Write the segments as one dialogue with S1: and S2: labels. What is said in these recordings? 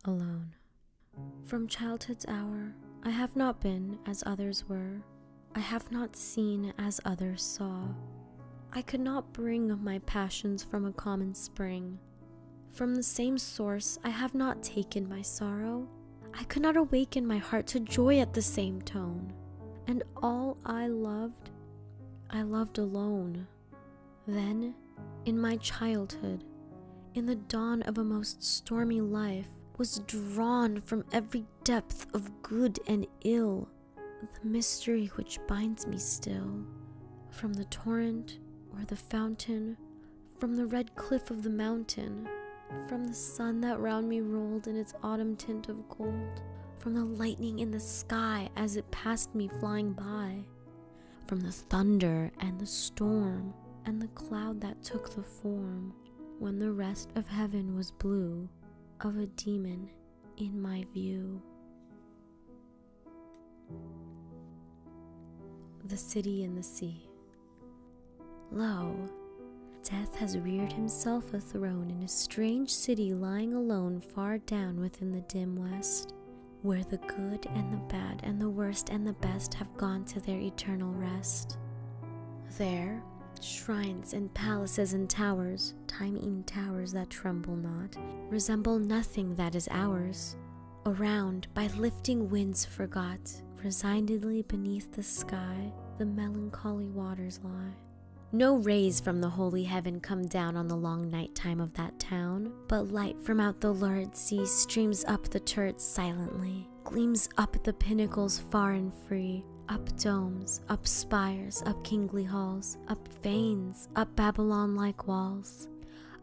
S1: alone. From childhood's hour, I have not been as others were. I have not seen as others saw. I could not bring my passions from a common spring. From the same source, I have not taken my sorrow. I could not awaken my heart to joy at the same tone. And all I loved alone. Then, in my childhood, in the dawn of a most stormy life, was drawn from every depth of good and ill the mystery which binds me still. From the torrent or the fountain, from the red cliff of the mountain, from the sun that round me rolled in its autumn tint of gold, from the lightning in the sky as it passed me flying by, from the thunder and the storm and the cloud that took the form, when the rest of heaven was blue, of a demon in my view. The City in the Sea. Lo, Death has reared himself a throne in a strange city lying alone far down within the dim west, where the good and the bad and the worst and the best have gone to their eternal rest. There, shrines and palaces and towers, time-eaten towers that tremble not, resemble nothing that is ours. Around, by lifting winds forgot, resignedly beneath the sky, the melancholy waters lie. No rays from the holy heaven come down on the long night time of that town, but light from out the lurid sea streams up the turrets silently, gleams up the pinnacles far and free, up domes, up spires, up kingly halls, up fanes, up Babylon-like walls,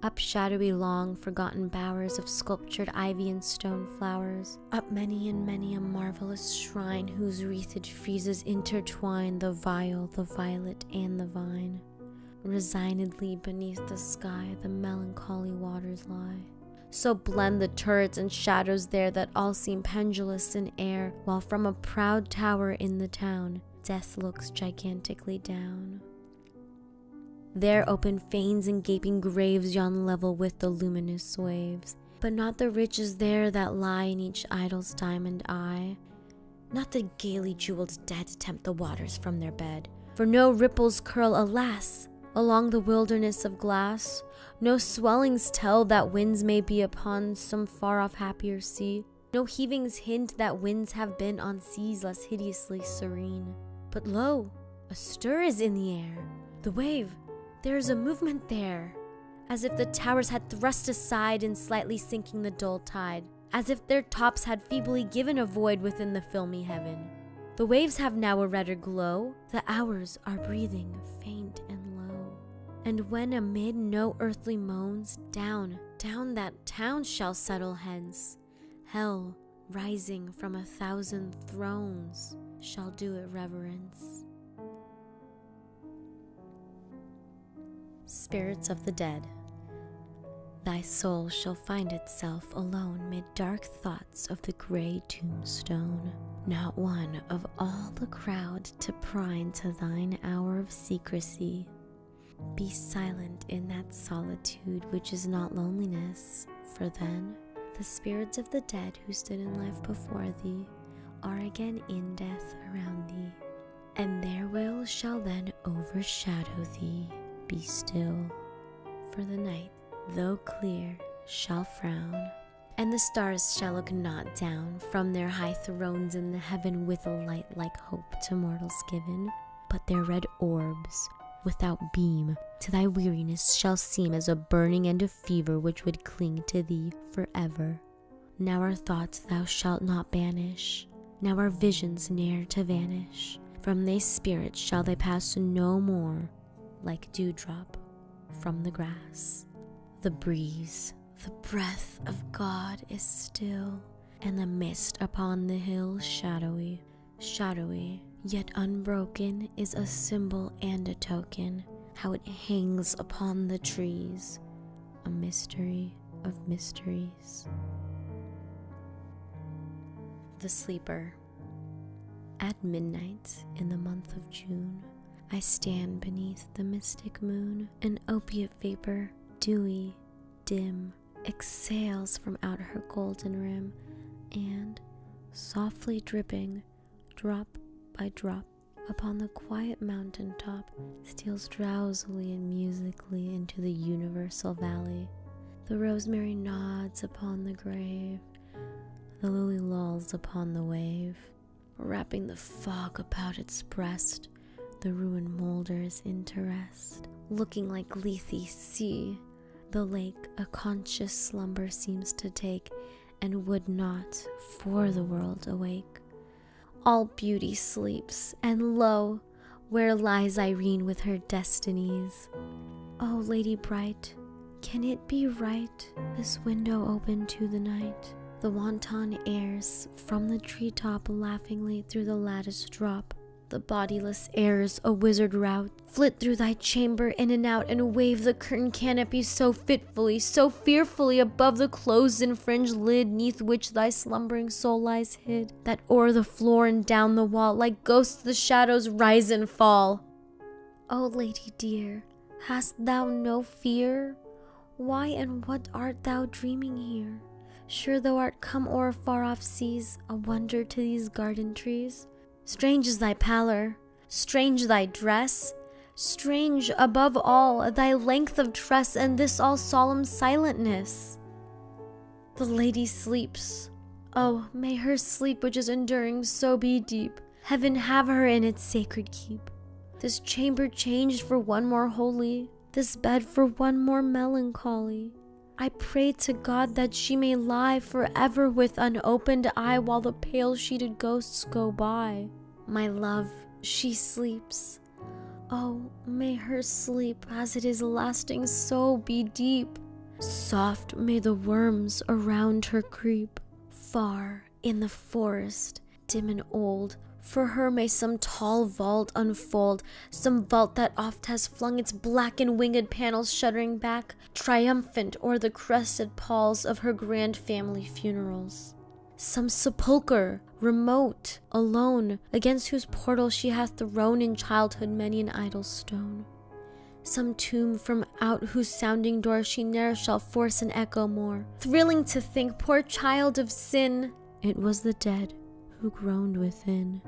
S1: up shadowy long forgotten bowers of sculptured ivy and stone flowers, up many and many a marvelous shrine whose wreathed friezes intertwine the viol, the violet, and the vine. Resignedly beneath the sky the melancholy waters lie. So blend the turrets and shadows there that all seem pendulous in air, while from a proud tower in the town Death looks gigantically down. There open fanes and gaping graves yawn level with the luminous waves, but not the riches there that lie in each idol's diamond eye. Not the gaily jeweled dead tempt the waters from their bed, for no ripples curl, alas! Along the wilderness of glass. No swellings tell that winds may be upon some far-off happier sea. No heavings hint that winds have been on seas less hideously serene. But lo, a stir is in the air. The wave, there is a movement there, as if the towers had thrust aside in slightly sinking the dull tide, as if their tops had feebly given a void within the filmy heaven. The waves have now a redder glow, the hours are breathing faint and low. And when amid no earthly moans, down that town shall settle hence, hell, rising from 1,000 thrones, shall do it reverence. Spirits of the dead. Thy soul shall find itself alone mid dark thoughts of the gray tombstone, not one of all the crowd to pry into thine hour of secrecy. Be silent in that solitude which is not loneliness, for then the spirits of the dead who stood in life before thee are again in death around thee, and their will shall then overshadow thee. Be still, for the night, though clear, shall frown, and the stars shall look not down from their high thrones in the heaven with a light like hope to mortals given, but their red orbs, without beam, to thy weariness shall seem as a burning and a fever which would cling to thee forever. Now our thoughts thou shalt not banish, now our visions ne'er to vanish. From thy spirit shall they pass no more, like dewdrop from the grass. The breeze, the breath of God is still, and the mist upon the hill shadowy, shadowy, yet unbroken is a symbol and a token, how it hangs upon the trees, a mystery of mysteries. The Sleeper. At midnight in the month of June, I stand beneath the mystic moon, an opiate vapor, dewy, dim, exhales from out her golden rim, and, softly dripping, drop by drop, upon the quiet mountain top, steals drowsily and musically into the universal valley. The rosemary nods upon the grave, the lily lolls upon the wave, wrapping the fog about its breast. The ruin moulders into rest, looking like Lethe sea. The lake a conscious slumber seems to take, and would not for the world awake. All beauty sleeps, and lo, where lies Irene with her destinies? O lady bright, can it be right, this window open to the night? The wanton airs from the treetop laughingly through the lattice drop. The bodiless airs, a wizard rout, flit through thy chamber in and out, and wave the curtain canopy so fitfully, so fearfully above the closed and fringed lid, neath which thy slumbering soul lies hid, that o'er the floor and down the wall, like ghosts the shadows rise and fall. O lady dear, hast thou no fear? Why and what art thou dreaming here? Sure thou art come o'er far-off seas, a wonder to these garden trees. Strange is thy pallor, strange thy dress, strange above all thy length of tress, and this all solemn silentness. The lady sleeps. Oh, may her sleep which is enduring so be deep. Heaven have her in its sacred keep. This chamber changed for one more holy, this bed for one more melancholy. I pray to God that she may lie forever with unopened eye, while the pale sheeted ghosts go by. My love, she sleeps. Oh, may her sleep, as it is lasting so, be deep. Soft may the worms around her creep. Far in the forest, dim and old, for her may some tall vault unfold, some vault that oft has flung its black and winged panels shuddering back, triumphant o'er the crested palls of her grand family funerals. Some sepulchre, remote, alone, against whose portal she hath thrown in childhood many an idle stone. Some tomb from out whose sounding door she ne'er shall force an echo more. Thrilling to think, poor child of sin, it was the dead who groaned within.